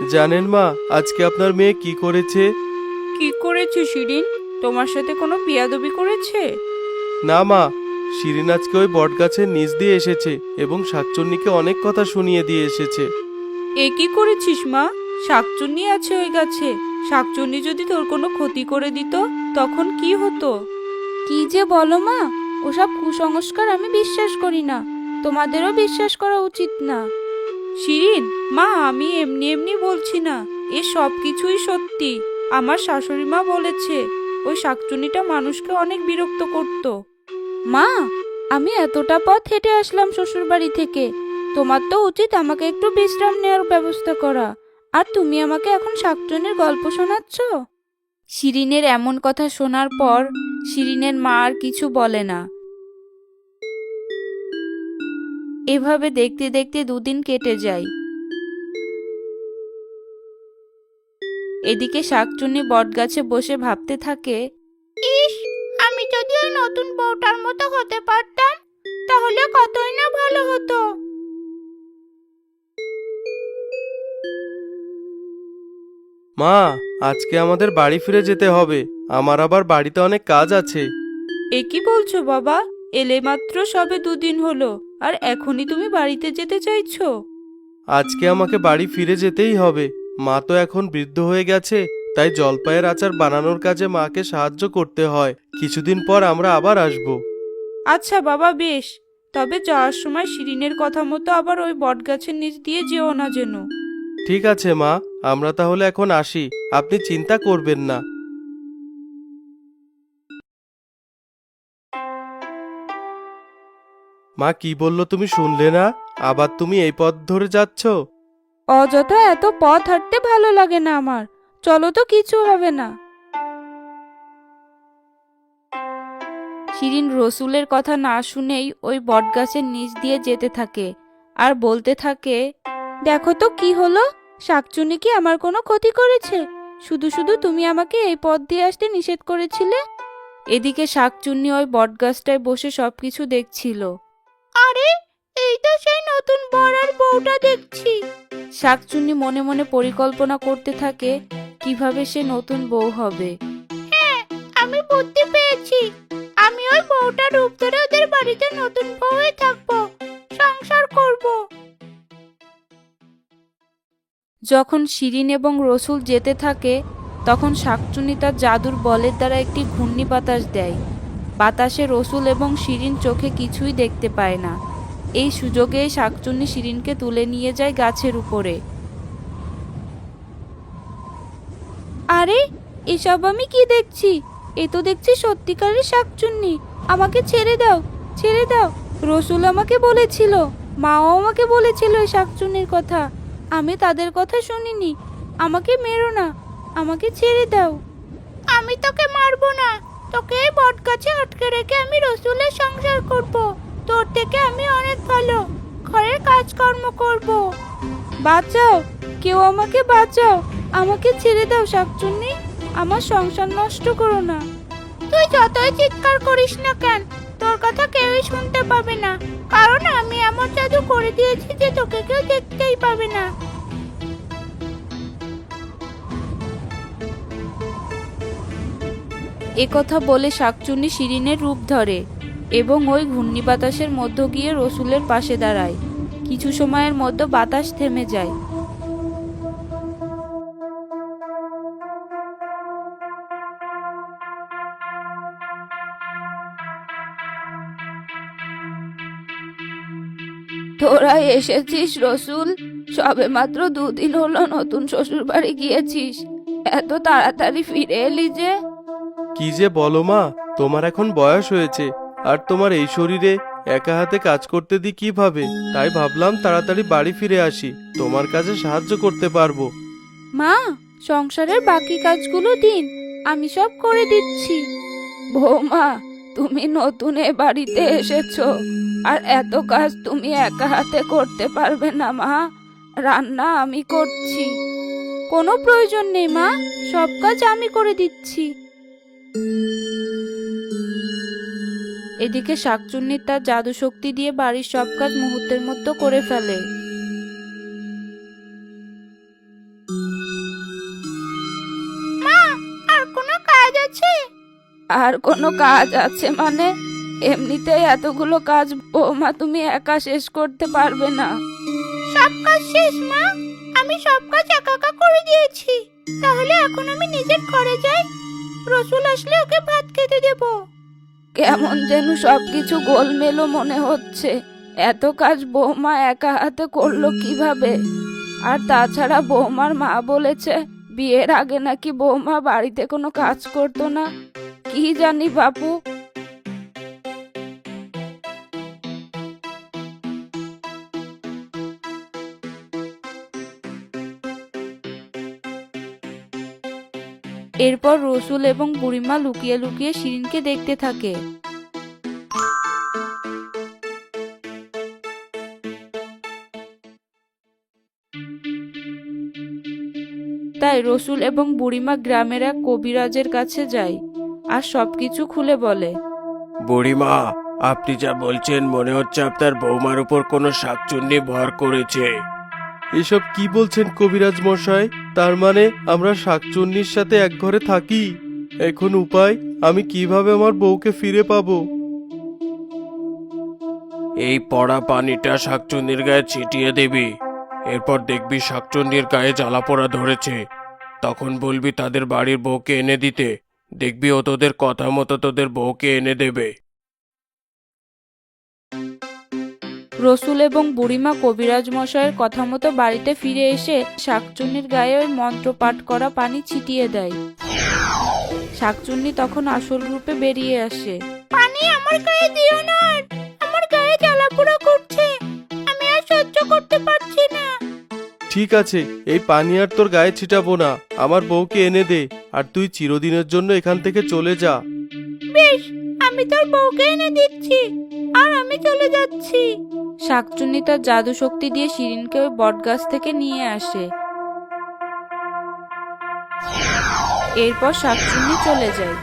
জানেন মা, আজকে আপনার মেয়ে কি করেছে? কি করেছে শিরিন? তোমার সাথে কোনো বিয়াদবি করেছে? না মা, শিরিন আজকে ওই বটগাছের নিচ দিয়ে এসেছে এবং শাকচুন্নিকে অনেক কথা শুনিয়ে দিয়ে এসেছে। এ কি করেছিস মা? শাকচুন্নি আছে ওই গাছে। শাকচুন্নি যদি তোর কোনো ক্ষতি করে দিত তখন কি হতো? কি যে বলো মা, ওসব কুসংস্কার আমি বিশ্বাস করি না। তোমাদেরও বিশ্বাস করা উচিত না। শিরিন, মা আমি এমনি এমনি বলছি না, এ সব কিছুই সত্যি। আমার শাশুড়ি মা বলেছে ওই শাকচুন্নিটা মানুষকে অনেক বিরক্ত করত। মা, আমি এতটা পথ হেঁটে আসলাম শ্বশুর বাড়ি থেকে। তোমার তো উচিত আমাকে একটু বিশ্রাম নেওয়ার ব্যবস্থা করা। আর তুমি আমাকে এখন শাকচুন্নির গল্প শোনাচ্ছ? শিরিনের এমন কথা শোনার পর শিরিনের মা আর কিছু বলে না। এভাবে দেখতে দেখতে দুদিন কেটে যায়। এদিকে শাকচুন্নি বটগাছে বসে ভাবতে থাকে, ইস, আমি যদি ওই নতুন বউটার মতো হতে পারতাম তাহলে কতই না ভালো হতো। মা, আজকে আমাদের বাড়ি ফিরে যেতে হবে। আমার আবার বাড়িতে অনেক কাজ আছে। এ কি বলছো বাবা? এলে মাত্র সবে দুদিন হলো, আর এখনই তুমি বাড়িতে যেতে চাইছো? আজকে আমাকে বাড়ি ফিরে যেতেই হবে। মা তো এখন বৃদ্ধ হয়ে গেছে, তাই জলপাইয়ের আচার বানানোর কাজে মাকে সাহায্য করতে হয়। কিছুদিন পর আমরা আবার আসব। আচ্ছা বাবা, বেশ। তবে যাওয়ার সময় শিরিনের কথা মতো আবার ওই বটগাছের নিচ দিয়ে যেও না যেন। ঠিক আছে মা, আমরা তাহলে এখন আসি। আপনি চিন্তা করবেন না। মা কি বললো তুমি শুনলে না? আবার তুমি এই পথ ধরে যাচ্ছ? অযথা এত পথ হাঁটতে ভালো লাগে না আমার। চলো তো, কিছু হবে না। শিরিন রসুলের কথা না শুনেই ওই বটগাছের নিচ দিয়ে যেতে থাকে আর বলতে থাকে, দেখো তো কি হলো, শাকচুন্নি কি আমার কোনো ক্ষতি করেছে? শুধু শুধু তুমি আমাকে এই পথ দিয়ে আসতে নিষেধ করেছিলে। এদিকে শাকচুন্নি ওই বটগাছটায় বসে সবকিছু দেখছিল। আরে, এই তো সেই নতুন বর আর বউটা দেখছি। শাকচুন্নি মনে মনে পরিকল্পনা করতে থাকে কিভাবে সে নতুন বউ হবে। হ্যাঁ, আমি বুদ্ধি পেয়েছি। আমি ওই বউটার রূপ ধরে ওদের বাড়িতে নতুন বউ হয়ে থাকবো, সংসার করব। যখন শিরিন এবং রসুল যেতে থাকে তখন শাকচুন্নি তার জাদুর বলের দ্বারা একটি ঘূর্ণি বাতাস দেয়। বাতাসে রসুল এবং শিরিন চোখে কিছুই দেখতে পায় না। এই সুযোগে শাকচুন্নি শিরিনকে তুলে নিয়ে যায় গাছের উপরে। আরে, এসব আমি কি দেখছি? এ তো দেখছি সত্যিকারের শাকচুন্নি। আমাকে ছেড়ে দাও, ছেড়ে দাও। রসুল আমাকে বলেছিল, মাও আমাকে বলেছিল এই শাকচুন্নির কথা। আমি তাদের কথা শুনিনি। আমাকে মেরো না, আমাকে ছেড়ে দাও। আমি তোকে মারবো না। তোকে এই বটগাছে আটকে রেখে আমি রসুলের সংসার করব। তোর থেকে আমি অনেক ভালো ঘরের কাজকর্ম করব। বাঁচাও, কেউ আমাকে বাঁচাও। আমাকে ছেড়ে দাও শাকচুন্নি, আমার সংসার নষ্ট করো না। তুই যতই চিৎকার করিস না কেন, তোর কথা কেউই শুনতে পাবে না, কারণ আমি এমন জাদু করে দিয়েছি যে তোকে কেউ দেখতেই পাবে না। একথা বলে শাকচুন্নি শিরিনের রূপ ধরে এবং ওই ঘূর্ণি বাতাসের মধ্য গিয়ে রসুলের পাশে দাঁড়ায়। কিছু সময়ের মধ্যে বাতাস থেমে যায়। তোরা এসেছিস রসুল? সবে মাত্র দুদিন হলো নতুন শ্বশুর বাড়ি গিয়েছিস, এত তাড়াতাড়ি ফিরে এলি যে? কি যে বলো মা, তোমার এখন বয়স হয়েছে, আর তোমার এই শরীরে একা হাতে কাজ করতে দিই কিভাবে? তাই ভাবলাম তাড়াতাড়ি বাড়ি ফিরে আসি, তোমার কাজে সাহায্য করতে পারবো। মা, সংসারের বাকি কাজগুলো দিন, আমি সব করে দিচ্ছি। বৌমা, তুমি নতুন এ বাড়িতে এসেছো আর এত কাজ তুমি একা হাতে করতে পারবে না মা। রান্না আমি করছি। কোনো প্রয়োজন নেই মা, সব কাজ আমি করে দিচ্ছি। এদিকে শাকচুন্নি তার জাদু শক্তি দিয়ে বাড়ির সব কাজ মুহূর্তের মধ্যে করে ফেলে। আর কোনো কাজ আছে মানে? এমনিতেই এতগুলো কাজ বৌমা তুমি একা শেষ করতে পারবে না। সব কাজ শেষ মা, আমি সব কাজ একা একা করে দিয়েছি। তাহলে এখন আমি নিজের ঘরে যাই, রসুল আসলে ওকে ভাত খেতে দেব। কেমন যেন সবকিছু গোলমেলো মনে হচ্ছে। এত কাজ বৌমা একা হাতে করলো কিভাবে? আর তাছাড়া বৌমার মা বলেছে বিয়ের আগে নাকি বৌমা বাড়িতে কোনো কাজ করতো না। কি জানি বাপু। এরপর রসুল এবং বুড়িমা লুকিয়ে লুকিয়ে শিরিনকে দেখতে থাকে। তাই রসুল এবং বুড়িমা গ্রামের এক কবিরাজের কাছে যায় আর সবকিছু খুলে বলে। বুড়িমা, আপনি যা বলছেন মনে হচ্ছে আপনার বৌমার উপর কোনো শাকচুন্নি ভর করেছে। এসব কি বলছেন কবিরাজ মশাই? তার মানে আমরা শাকচুন্নির সাথে এক ঘরে থাকি? এখন উপায়, আমি কিভাবে আমার বউকে ফিরে পাবো? এই পড়া পানিটা শাকচুন্নির গায়ে ছিটিয়ে দিবি। এরপর দেখবি শাকচুন্নির গায়ে জ্বালা পোড়া ধরেছে। তখন বলবি তাদের বাড়ির বউকে এনে দিতে। দেখবি ও তোদের কথা মতো তোদের বউকে এনে দেবে। রসুল এবং বুড়িমা কবিরাজ মশাইয়ের কথা মতো বাড়িতে ফিরে এসে শাকচুন্নির গায়ে ওই মন্ত্র পাঠ করা পানি ছিটিয়ে দেয়। শাকচুন্নি তখন আসল রূপে বেরিয়ে আসে। পানি আমার গায়ে দিও না, আমার গায়ে জ্বালা পোড়া করছে, আমি আর সহ্য করতে পারছি না। ঠিক আছে, এই পানি আর তোর গায়ে ছিটাবো না। আমার বউকে এনে দে, আর তুই চিরদিনের জন্য এখান থেকে চলে যা। বেশ, আমি তোর বউকে এনে দিচ্ছি, আর আমি চলে যাচ্ছি। শাকচুন্নি তার জাদু শক্তি দিয়ে শিরিনকে ওই বটগাছ থেকে নিয়ে আসে। এরপর শাকচুন্নি চলে যায়।